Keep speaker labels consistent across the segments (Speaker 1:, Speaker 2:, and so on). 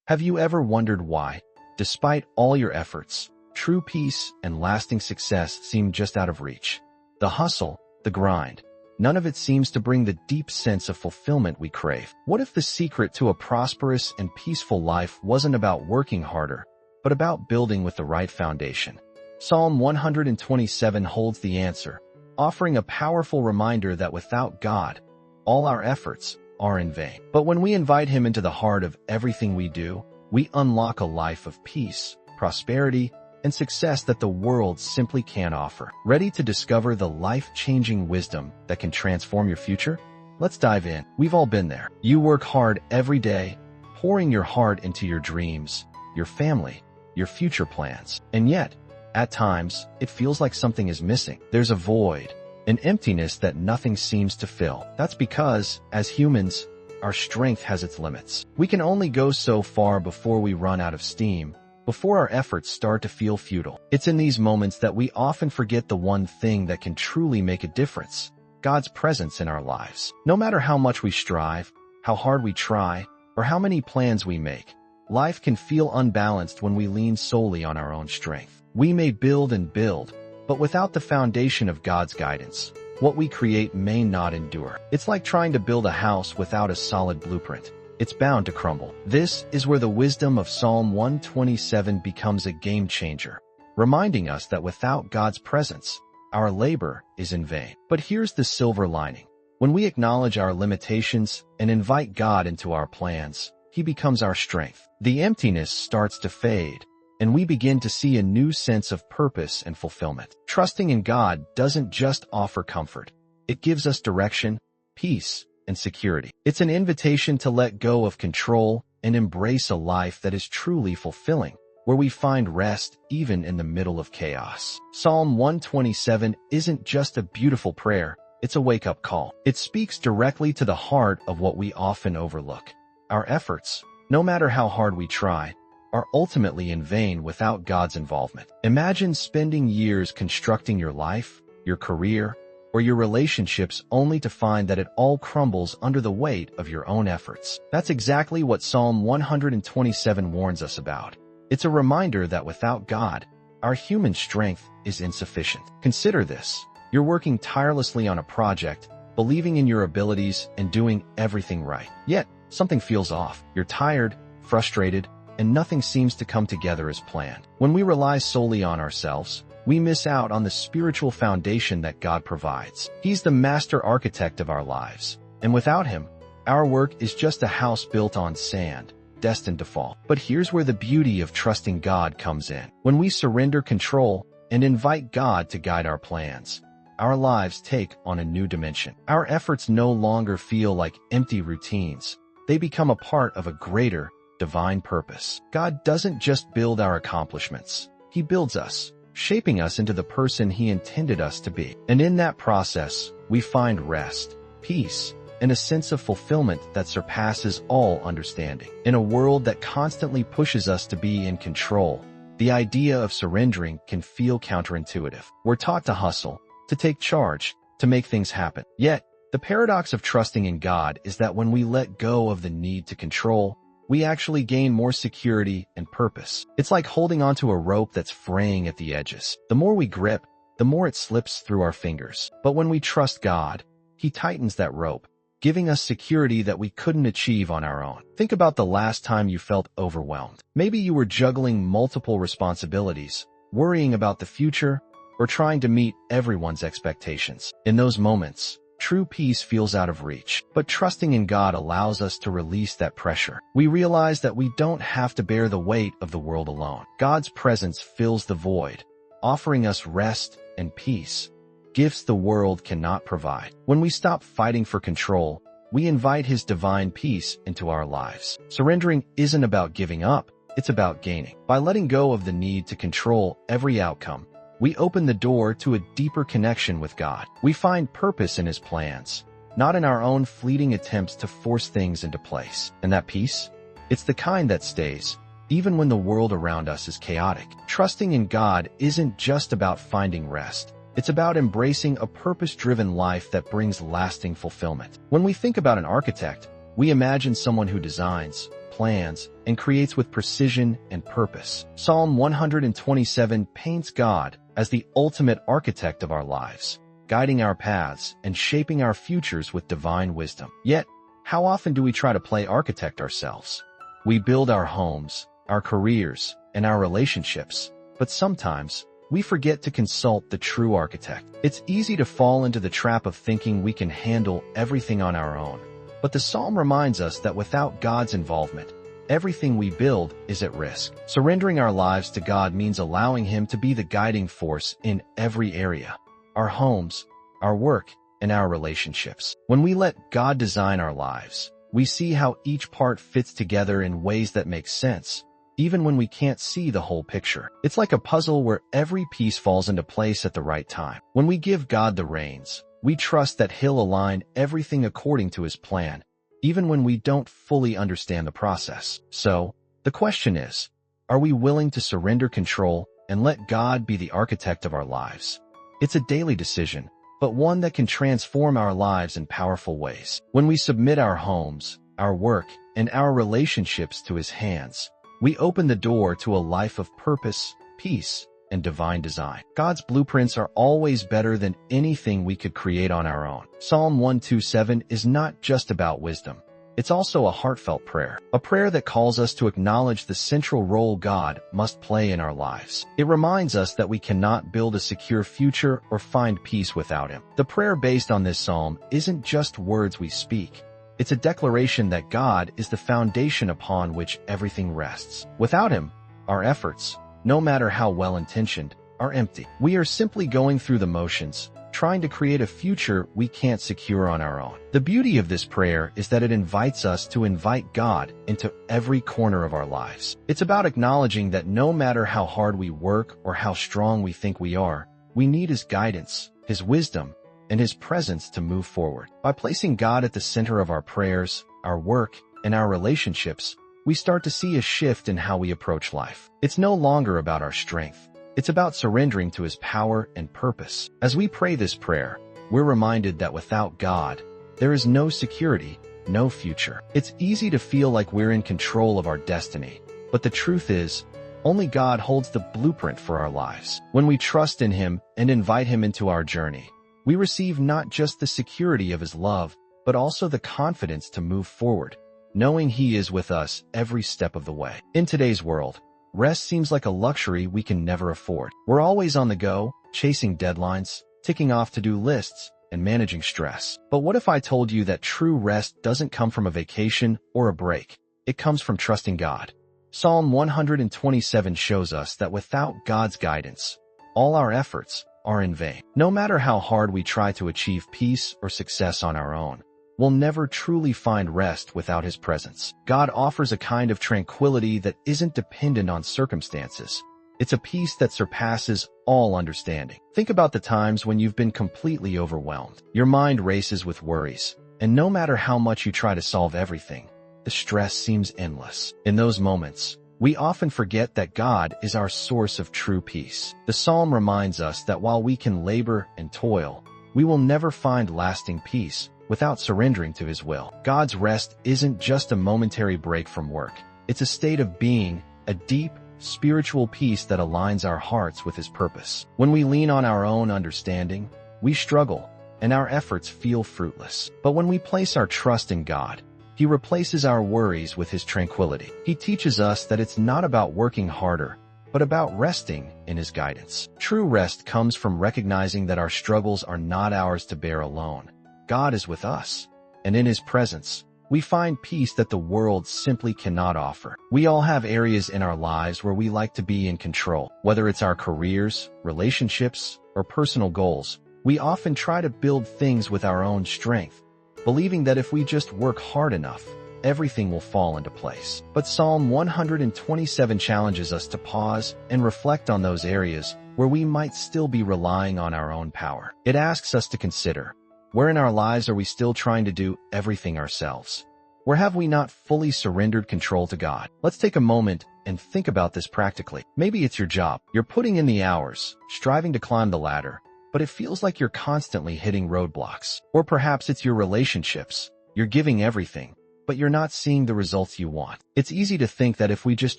Speaker 1: Have you ever wondered why, despite all your efforts, true peace and lasting success seem just out of reach? The hustle, the grind, none of it seems to bring the deep sense of fulfillment we crave. What if the secret to a prosperous and peaceful life wasn't about working harder, but about building with the right foundation? Psalm 127 holds the answer, offering a powerful reminder that without God, all our efforts are in vain. But when we invite Him into the heart of everything we do, we unlock a life of peace, prosperity, and success that the world simply can't offer. Ready to discover the life-changing wisdom that can transform your future? Let's dive in. We've all been there. You work hard every day, pouring your heart into your dreams, your family, your future plans. And yet, at times, it feels like something is missing. There's a void, an emptiness that nothing seems to fill. That's because, as humans, our strength has its limits. We can only go so far before we run out of steam, before our efforts start to feel futile. It's in these moments that we often forget the one thing that can truly make a difference: God's presence in our lives. No matter how much we strive, how hard we try, or how many plans we make, life can feel unbalanced when we lean solely on our own strength. We may build and build, but without the foundation of God's guidance, what we create may not endure. It's like trying to build a house without a solid blueprint. It's bound to crumble. This is where the wisdom of Psalm 127 becomes a game changer, reminding us that without God's presence, our labor is in vain. But here's the silver lining. When we acknowledge our limitations and invite God into our plans, He becomes our strength. The emptiness starts to fade, and we begin to see a new sense of purpose and fulfillment. Trusting in God doesn't just offer comfort. It gives us direction, peace, and security. It's an invitation to let go of control and embrace a life that is truly fulfilling, where we find rest even in the middle of chaos. Psalm 127 isn't just a beautiful prayer, it's a wake-up call. It speaks directly to the heart of what we often overlook. Our efforts, no matter how hard we try, are ultimately in vain without God's involvement. Imagine spending years constructing your life, your career, or your relationships only to find that it all crumbles under the weight of your own efforts. That's exactly what Psalm 127 warns us about. It's a reminder that without God, our human strength is insufficient. Consider this. You're working tirelessly on a project, believing in your abilities and doing everything right. Yet, something feels off. You're tired, frustrated, and nothing seems to come together as planned. When we rely solely on ourselves, we miss out on the spiritual foundation that God provides. He's the master architect of our lives, and without Him, our work is just a house built on sand, destined to fall. But here's where the beauty of trusting God comes in. When we surrender control and invite God to guide our plans, our lives take on a new dimension. Our efforts no longer feel like empty routines. They become a part of a greater, divine purpose. God doesn't just build our accomplishments. He builds us, shaping us into the person He intended us to be. And in that process, we find rest, peace, and a sense of fulfillment that surpasses all understanding. In a world that constantly pushes us to be in control, the idea of surrendering can feel counterintuitive. We're taught to hustle, to take charge, to make things happen. Yet, the paradox of trusting in God is that when we let go of the need to control, we actually gain more security and purpose. It's like holding onto a rope that's fraying at the edges. The more we grip, the more it slips through our fingers. But when we trust God, He tightens that rope, giving us security that we couldn't achieve on our own. Think about the last time you felt overwhelmed. Maybe you were juggling multiple responsibilities, worrying about the future, or trying to meet everyone's expectations. In those moments, true peace feels out of reach. But trusting in God allows us to release that pressure. We realize that we don't have to bear the weight of the world alone. God's presence fills the void, offering us rest and peace, gifts the world cannot provide. When we stop fighting for control, we invite His divine peace into our lives. Surrendering isn't about giving up, it's about gaining. By letting go of the need to control every outcome, we open the door to a deeper connection with God. We find purpose in His plans, not in our own fleeting attempts to force things into place. And that peace? It's the kind that stays, even when the world around us is chaotic. Trusting in God isn't just about finding rest. It's about embracing a purpose-driven life that brings lasting fulfillment. When we think about an architect, we imagine someone who designs, plans and creates with precision and purpose. Psalm 127 paints God as the ultimate architect of our lives, guiding our paths and shaping our futures with divine wisdom. Yet, how often do we try to play architect ourselves? We build our homes, our careers, and our relationships, but sometimes we forget to consult the true architect. It's easy to fall into the trap of thinking we can handle everything on our own. But the psalm reminds us that without God's involvement, everything we build is at risk. Surrendering our lives to God means allowing Him to be the guiding force in every area: our homes, our work, and our relationships. When we let God design our lives, we see how each part fits together in ways that make sense, even when we can't see the whole picture. It's like a puzzle where every piece falls into place at the right time. When we give God the reins, we trust that He'll align everything according to His plan, even when we don't fully understand the process. So, the question is, are we willing to surrender control and let God be the architect of our lives? It's a daily decision, but one that can transform our lives in powerful ways. When we submit our homes, our work, and our relationships to His hands, we open the door to a life of purpose, peace, and divine design. God's blueprints are always better than anything we could create on our own. Psalm 127 is not just about wisdom. It's also a heartfelt prayer, a prayer that calls us to acknowledge the central role God must play in our lives. It reminds us that we cannot build a secure future or find peace without Him. The prayer based on this psalm isn't just words we speak. It's a declaration that God is the foundation upon which everything rests. Without Him, our efforts, no matter how well-intentioned, are empty. We are simply going through the motions, trying to create a future we can't secure on our own. The beauty of this prayer is that it invites us to invite God into every corner of our lives. It's about acknowledging that no matter how hard we work or how strong we think we are, we need His guidance, His wisdom, and His presence to move forward. By placing God at the center of our prayers, our work, and our relationships, we start to see a shift in how we approach life. It's no longer about our strength. It's about surrendering to His power and purpose. As we pray this prayer, we're reminded that without God, there is no security, no future. It's easy to feel like we're in control of our destiny, but the truth is, only God holds the blueprint for our lives. When we trust in Him and invite Him into our journey, we receive not just the security of His love, but also the confidence to move forward, knowing He is with us every step of the way. In today's world, rest seems like a luxury we can never afford. We're always on the go, chasing deadlines, ticking off to-do lists, and managing stress. But what if I told you that true rest doesn't come from a vacation or a break? It comes from trusting God. Psalm 127 shows us that without God's guidance, all our efforts are in vain. No matter how hard we try to achieve peace or success on our own, we'll never truly find rest without His presence. God offers a kind of tranquility that isn't dependent on circumstances. It's a peace that surpasses all understanding. Think about the times when you've been completely overwhelmed. Your mind races with worries, and no matter how much you try to solve everything, the stress seems endless. In those moments, we often forget that God is our source of true peace. The psalm reminds us that while we can labor and toil, we will never find lasting peace without surrendering to His will. God's rest isn't just a momentary break from work. It's a state of being, a deep, spiritual peace that aligns our hearts with His purpose. When we lean on our own understanding, we struggle, and our efforts feel fruitless. But when we place our trust in God, He replaces our worries with His tranquility. He teaches us that it's not about working harder, but about resting in His guidance. True rest comes from recognizing that our struggles are not ours to bear alone. God is with us, and in His presence, we find peace that the world simply cannot offer. We all have areas in our lives where we like to be in control. Whether it's our careers, relationships, or personal goals, we often try to build things with our own strength, believing that if we just work hard enough, everything will fall into place. But Psalm 127 challenges us to pause and reflect on those areas where we might still be relying on our own power. It asks us to consider, where in our lives are we still trying to do everything ourselves? Where have we not fully surrendered control to God? Let's take a moment and think about this practically. Maybe it's your job. You're putting in the hours, striving to climb the ladder, but it feels like you're constantly hitting roadblocks. Or perhaps it's your relationships. You're giving everything, but you're not seeing the results you want. It's easy to think that if we just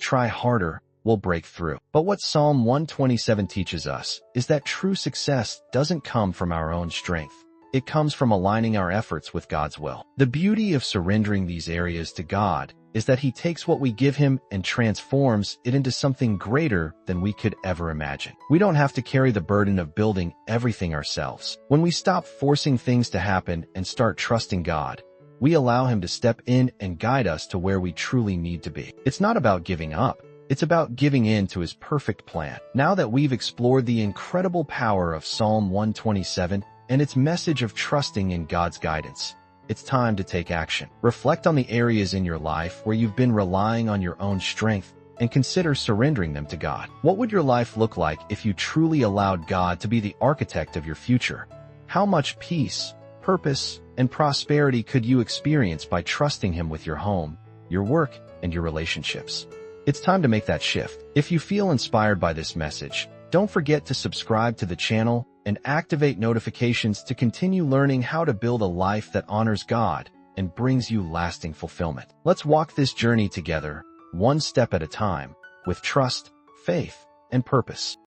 Speaker 1: try harder, we'll break through. But what Psalm 127 teaches us is that true success doesn't come from our own strength. It comes from aligning our efforts with God's will. The beauty of surrendering these areas to God is that He takes what we give Him and transforms it into something greater than we could ever imagine. We don't have to carry the burden of building everything ourselves. When we stop forcing things to happen and start trusting God, we allow Him to step in and guide us to where we truly need to be. It's not about giving up. It's about giving in to His perfect plan. Now that we've explored the incredible power of Psalm 127 and its message of trusting in God's guidance, it's time to take action. Reflect on the areas in your life where you've been relying on your own strength and consider surrendering them to God. What would your life look like if you truly allowed God to be the architect of your future? How much peace, purpose, and prosperity could you experience by trusting Him with your home, your work, and your relationships? It's time to make that shift. If you feel inspired by this message, don't forget to subscribe to the channel and activate notifications to continue learning how to build a life that honors God and brings you lasting fulfillment. Let's walk this journey together, one step at a time, with trust, faith, and purpose.